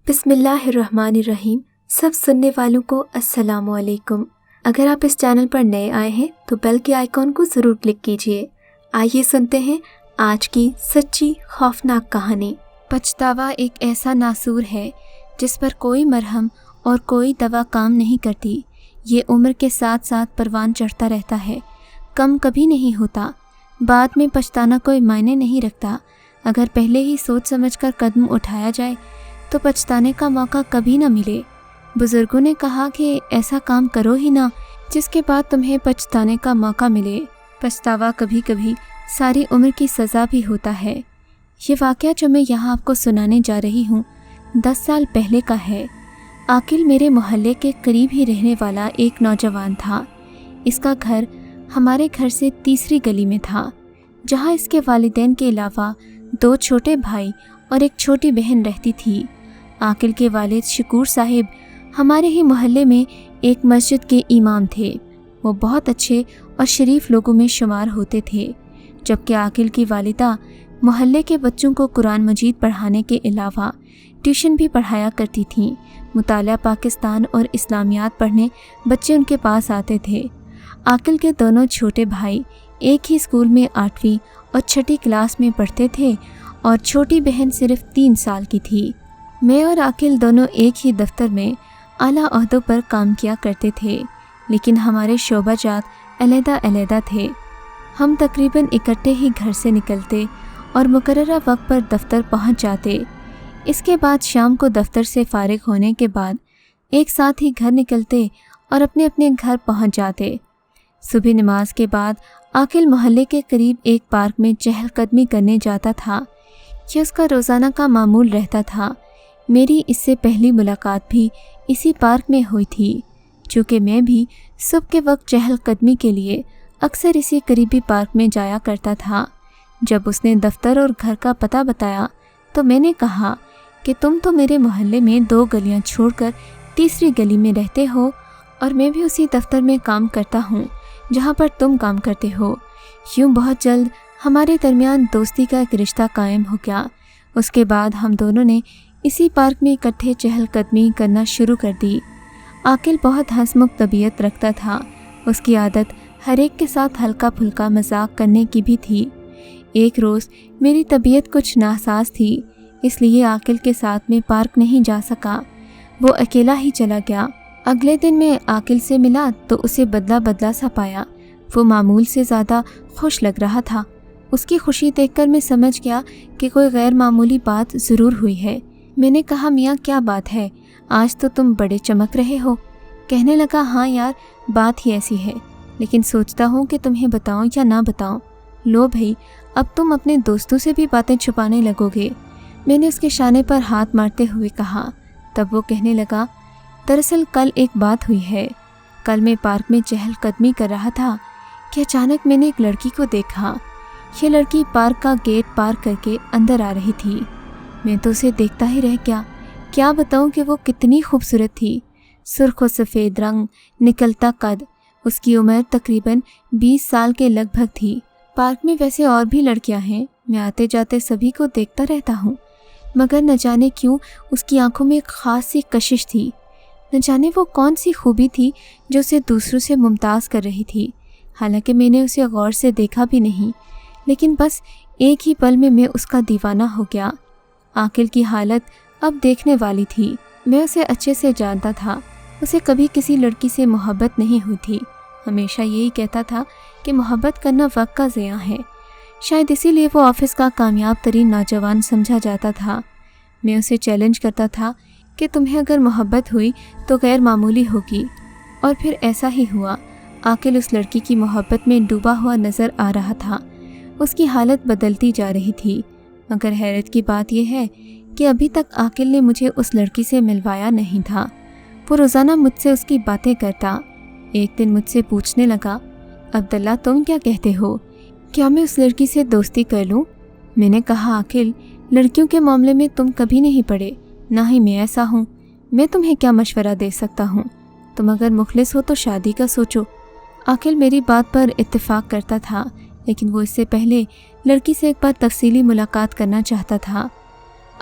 بسم اللہ الرحمن الرحیم۔ سب سننے والوں کو السلام علیکم۔ اگر آپ اس چینل پر نئے آئے ہیں تو بیل کے آئیکن کو ضرور کلک کیجیے۔ آئیے سنتے ہیں آج کی سچی خوفناک کہانی۔ پچھتاوا ایک ایسا ناسور ہے جس پر کوئی مرہم اور کوئی دوا کام نہیں کرتی۔ یہ عمر کے ساتھ ساتھ پروان چڑھتا رہتا ہے، کم کبھی نہیں ہوتا۔ بعد میں پچھتانا کوئی معنی نہیں رکھتا۔ اگر پہلے ہی سوچ سمجھ کر قدم اٹھایا جائے تو پچھتانے کا موقع کبھی نہ ملے۔ بزرگوں نے کہا کہ ایسا کام کرو ہی نہ جس کے بعد تمہیں پچھتانے کا موقع ملے۔ پچھتاوا کبھی کبھی ساری عمر کی سزا بھی ہوتا ہے۔ یہ واقعہ جو میں یہاں آپ کو سنانے جا رہی ہوں 10 سال پہلے کا ہے۔ عاقل میرے محلے کے قریب ہی رہنے والا ایک نوجوان تھا۔ اس کا گھر ہمارے گھر سے تیسری گلی میں تھا، جہاں اس کے والدین کے علاوہ 2 چھوٹے بھائی اور ایک چھوٹی بہن رہتی تھی۔ عاقل کے والد شکور صاحب ہمارے ہی محلے میں ایک مسجد کے امام تھے۔ وہ بہت اچھے اور شریف لوگوں میں شمار ہوتے تھے، جبکہ عاقل کی والدہ محلے کے بچوں کو قرآن مجید پڑھانے کے علاوہ ٹیوشن بھی پڑھایا کرتی تھیں۔ مطالعہ پاکستان اور اسلامیات پڑھنے بچے ان کے پاس آتے تھے۔ عاقل کے دونوں چھوٹے بھائی ایک ہی اسکول میں 8ویں اور 6ٹھی کلاس میں پڑھتے تھے اور چھوٹی بہن صرف 3 سال کی تھی۔ میں اور عاقل دونوں ایک ہی دفتر میں اعلیٰ عہدوں پر کام کیا کرتے تھے، لیکن ہمارے شعبہ جات علیحدہ علیحدہ تھے۔ ہم تقریباً اکٹھے ہی گھر سے نکلتے اور مقررہ وقت پر دفتر پہنچ جاتے۔ اس کے بعد شام کو دفتر سے فارغ ہونے کے بعد ایک ساتھ ہی گھر نکلتے اور اپنے اپنے گھر پہنچ جاتے۔ صبح نماز کے بعد عاقل محلے کے قریب ایک پارک میں چہل قدمی کرنے جاتا تھا۔ یہ اس کا روزانہ کا معمول رہتا تھا۔ میری اس سے پہلی ملاقات بھی اسی پارک میں ہوئی تھی، چونکہ میں بھی صبح کے وقت چہل قدمی کے لیے اکثر اسی قریبی پارک میں جایا کرتا تھا۔ جب اس نے دفتر اور گھر کا پتہ بتایا تو میں نے کہا کہ تم تو میرے محلے میں 2 گلیاں چھوڑ کر تیسری گلی میں رہتے ہو، اور میں بھی اسی دفتر میں کام کرتا ہوں جہاں پر تم کام کرتے ہو۔ یوں بہت جلد ہمارے درمیان دوستی کا ایک رشتہ قائم ہو گیا۔ اس کے بعد ہم دونوں نے اسی پارک میں اکٹھے چہل قدمی کرنا شروع کر دی۔ عاقل بہت ہنسمکھ طبیعت رکھتا تھا۔ اس کی عادت ہر ایک کے ساتھ ہلکا پھلکا مذاق کرنے کی بھی تھی۔ ایک روز میری طبیعت کچھ ناساز تھی، اس لیے عاقل کے ساتھ میں پارک نہیں جا سکا۔ وہ اکیلا ہی چلا گیا۔ اگلے دن میں عاقل سے ملا تو اسے بدلا بدلا سا پایا۔ وہ معمول سے زیادہ خوش لگ رہا تھا۔ اس کی خوشی دیکھ کر میں سمجھ گیا کہ کوئی غیر معمولی بات ضرور ہوئی ہے۔ میں نے کہا میاں کیا بات ہے، آج تو تم بڑے چمک رہے ہو۔ کہنے لگا ہاں یار بات ہی ایسی ہے، لیکن سوچتا ہوں کہ تمہیں بتاؤں یا نہ بتاؤں۔ لو بھائی اب تم اپنے دوستوں سے بھی باتیں چھپانے لگو گے، میں نے اس کے شانے پر ہاتھ مارتے ہوئے کہا۔ تب وہ کہنے لگا دراصل کل ایک بات ہوئی ہے۔ کل میں پارک میں چہل قدمی کر رہا تھا کہ اچانک میں نے ایک لڑکی کو دیکھا۔ یہ لڑکی پارک کا گیٹ پار کر کے اندر آ رہی تھی۔ میں تو اسے دیکھتا ہی رہ گیا۔ کیا بتاؤں کہ وہ کتنی خوبصورت تھی، سرخ و سفید رنگ، نکلتا قد۔ اس کی عمر تقریباً 20 سال کے لگ بھگ تھی۔ پارک میں ویسے اور بھی لڑکیاں ہیں، میں آتے جاتے سبھی کو دیکھتا رہتا ہوں، مگر نہ جانے کیوں اس کی آنکھوں میں ایک خاص سی کشش تھی۔ نہ جانے وہ کون سی خوبی تھی جو اسے دوسروں سے ممتاز کر رہی تھی۔ حالانکہ میں نے اسے غور سے دیکھا بھی نہیں، لیکن بس ایک ہی پل میں اس کا دیوانہ ہو گیا۔ عاقل کی حالت اب دیکھنے والی تھی۔ میں اسے اچھے سے جانتا تھا۔ اسے کبھی کسی لڑکی سے محبت نہیں ہوئی تھی۔ ہمیشہ یہی کہتا تھا کہ محبت کرنا وقت کا ضیاع ہے۔ شاید اسی لیے وہ آفس کا کامیاب ترین نوجوان سمجھا جاتا تھا۔ میں اسے چیلنج کرتا تھا کہ تمہیں اگر محبت ہوئی تو غیر معمولی ہوگی، اور پھر ایسا ہی ہوا۔ عاقل اس لڑکی کی محبت میں ڈوبا ہوا نظر آ رہا تھا۔ اس کی حالت بدلتی جا رہی تھی، مگر حیرت کی بات یہ ہے کہ ابھی تک عاقل نے مجھے اس لڑکی سے ملوایا نہیں تھا۔ وہ روزانہ مجھ سے اس کی باتیں کرتا۔ ایک دن مجھ سے پوچھنے لگا عبداللہ تم کیا کہتے ہو، کیا میں اس لڑکی سے دوستی کر لوں؟ میں نے کہا عاقل لڑکیوں کے معاملے میں تم کبھی نہیں پڑے، نہ ہی میں ایسا ہوں۔ میں تمہیں کیا مشورہ دے سکتا ہوں؟ تم اگر مخلص ہو تو شادی کا سوچو۔ عاقل میری بات پر اتفاق کرتا تھا، لیکن وہ اس سے پہلے لڑکی سے ایک بار تفصیلی ملاقات کرنا چاہتا تھا۔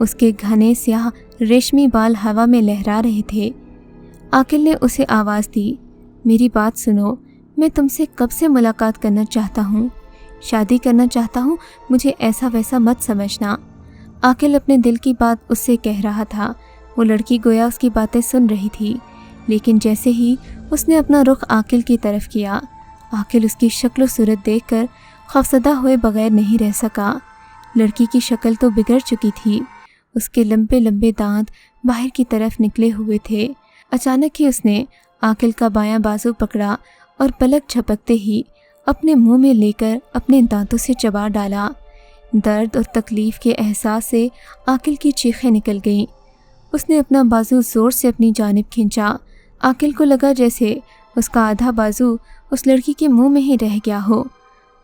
اس کے گھنے سیاہ ریشمی بال ہوا میں لہرا رہے تھے۔ عاقل نے اسے آواز دی، میری بات سنو، میں تم سے کب سے ملاقات کرنا چاہتا ہوں، شادی کرنا چاہتا ہوں، مجھے ایسا ویسا مت سمجھنا۔ عاقل اپنے دل کی بات اس سے کہہ رہا تھا۔ وہ لڑکی گویا اس کی باتیں سن رہی تھی، لیکن جیسے ہی اس نے اپنا رخ عاقل کی طرف کیا، عاقل اس کی شکل و صورت دیکھ کر خوفزدہ ہوئے بغیر نہیں رہ سکا۔ لڑکی کی شکل تو بگڑ چکی تھی، اس کے لمبے لمبے دانت باہر کی طرف نکلے ہوئے تھے۔ اچانک ہی اس نے عاقل کا بایاں بازو پکڑا اور پلک جھپکتے ہی اپنے منہ میں لے کر اپنے دانتوں سے چبا ڈالا۔ درد اور تکلیف کے احساس سے عاقل کی چیخیں نکل گئیں۔ اس نے اپنا بازو زور سے اپنی جانب کھینچا۔ عاقل کو لگا جیسے اس کا آدھا بازو اس لڑکی کے منہ میں ہی رہ گیا ہو۔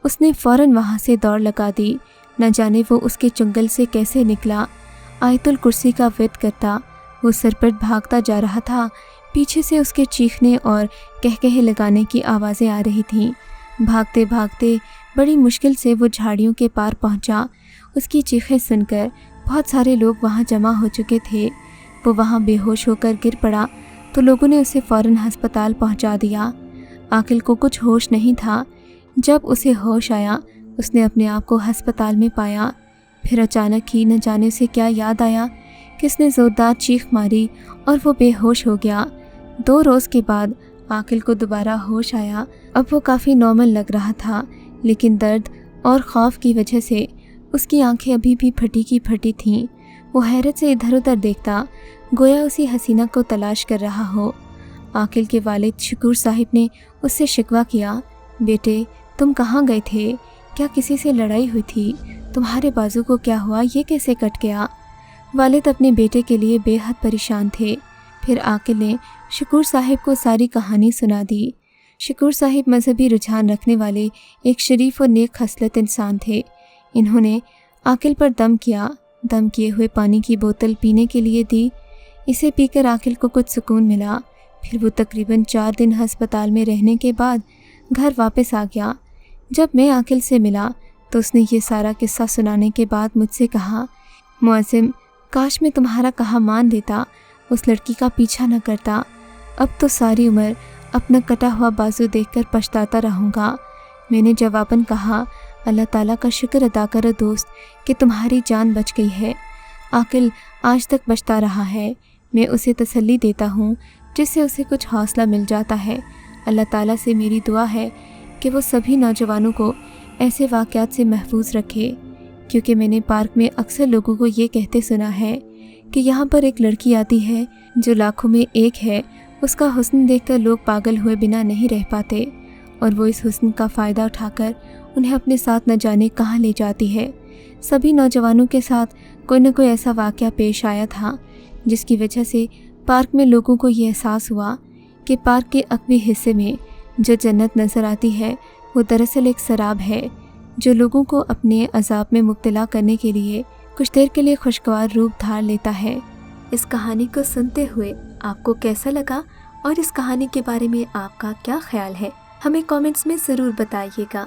اس نے فوراً وہاں سے دوڑ لگا دی، نہ جانے وہ اس کے چنگل سے کیسے نکلا۔ آیت الکرسی کا ورد کرتا وہ سرپٹ بھاگتا جا رہا تھا۔ پیچھے سے اس کے چیخنے اور کہکہے لگانے کی آوازیں آ رہی تھیں۔ بھاگتے بھاگتے بڑی مشکل سے وہ جھاڑیوں کے پار پہنچا۔ اس کی چیخیں سن کر بہت سارے لوگ وہاں جمع ہو چکے تھے۔ وہ وہاں بے ہوش ہو کر گر پڑا تو لوگوں نے اسے فوراً ہسپتال پہنچا دیا۔ عاقل کو کچھ ہوش نہیں تھا۔ جب اسے ہوش آیا اس نے اپنے آپ کو ہسپتال میں پایا۔ پھر اچانک ہی نہ جانے اسے کیا یاد آیا کہ اس نے زوردار چیخ ماری اور وہ بے ہوش ہو گیا۔ 2 روز کے بعد عاقل کو دوبارہ ہوش آیا۔ اب وہ کافی نارمل لگ رہا تھا، لیکن درد اور خوف کی وجہ سے اس کی آنکھیں ابھی بھی پھٹی کی پھٹی تھیں۔ وہ حیرت سے ادھر ادھر دیکھتا، گویا اسی حسینہ کو تلاش کر رہا ہو۔ عاقل کے والد شکور صاحب نے اس سے شکوہ کیا، بیٹے تم کہاں گئے تھے؟ کیا کسی سے لڑائی ہوئی تھی؟ تمہارے بازو کو کیا ہوا؟ یہ کیسے کٹ گیا؟ والد اپنے بیٹے کے لیے بے حد پریشان تھے۔ پھر عاقل نے شکور صاحب کو ساری کہانی سنا دی۔ شکور صاحب مذہبی رجحان رکھنے والے ایک شریف اور نیک خصلت انسان تھے۔ انہوں نے عاقل پر دم کیا، دم کیے ہوئے پانی کی بوتل پینے کے لیے دی۔ اسے پی کر عاقل کو کچھ سکون ملا۔ پھر وہ تقریباً 4 دن ہسپتال میں رہنے کے بعد گھر واپس آ گیا۔ جب میں عاقل سے ملا تو اس نے یہ سارا قصہ سنانے کے بعد مجھ سے کہا، معظم کاش میں تمہارا کہا مان لیتا، اس لڑکی کا پیچھا نہ کرتا۔ اب تو ساری عمر اپنا کٹا ہوا بازو دیکھ کر پچھتاتا رہوں گا۔ میں نے جواباً کہا، اللہ تعالیٰ کا شکر ادا کرو دوست کہ تمہاری جان بچ گئی ہے۔ عاقل آج تک بچتا رہا ہے۔ میں اسے تسلی دیتا ہوں جس سے اسے کچھ حوصلہ مل جاتا ہے۔ اللہ تعالیٰ سے میری دعا ہے کہ وہ سبھی نوجوانوں کو ایسے واقعات سے محفوظ رکھے، کیونکہ میں نے پارک میں اکثر لوگوں کو یہ کہتے سنا ہے کہ یہاں پر ایک لڑکی آتی ہے جو لاکھوں میں ایک ہے۔ اس کا حسن دیکھ کر لوگ پاگل ہوئے بنا نہیں رہ پاتے، اور وہ اس حسن کا فائدہ اٹھا کر انہیں اپنے ساتھ نہ جانے کہاں لے جاتی ہے۔ سبھی نوجوانوں کے ساتھ کوئی نہ کوئی ایسا واقعہ پیش آیا تھا جس کی وجہ سے پارک میں لوگوں کو یہ احساس ہوا کہ پارک کے عقبی حصے میں جو جنت نظر آتی ہے وہ دراصل ایک سراب ہے جو لوگوں کو اپنے عذاب میں مبتلا کرنے کے لیے کچھ دیر کے لیے خوشگوار روپ دھار لیتا ہے۔ اس کہانی کو سنتے ہوئے آپ کو کیسا لگا اور اس کہانی کے بارے میں آپ کا کیا خیال ہے؟ ہمیں کامنٹس میں ضرور بتائیے گا۔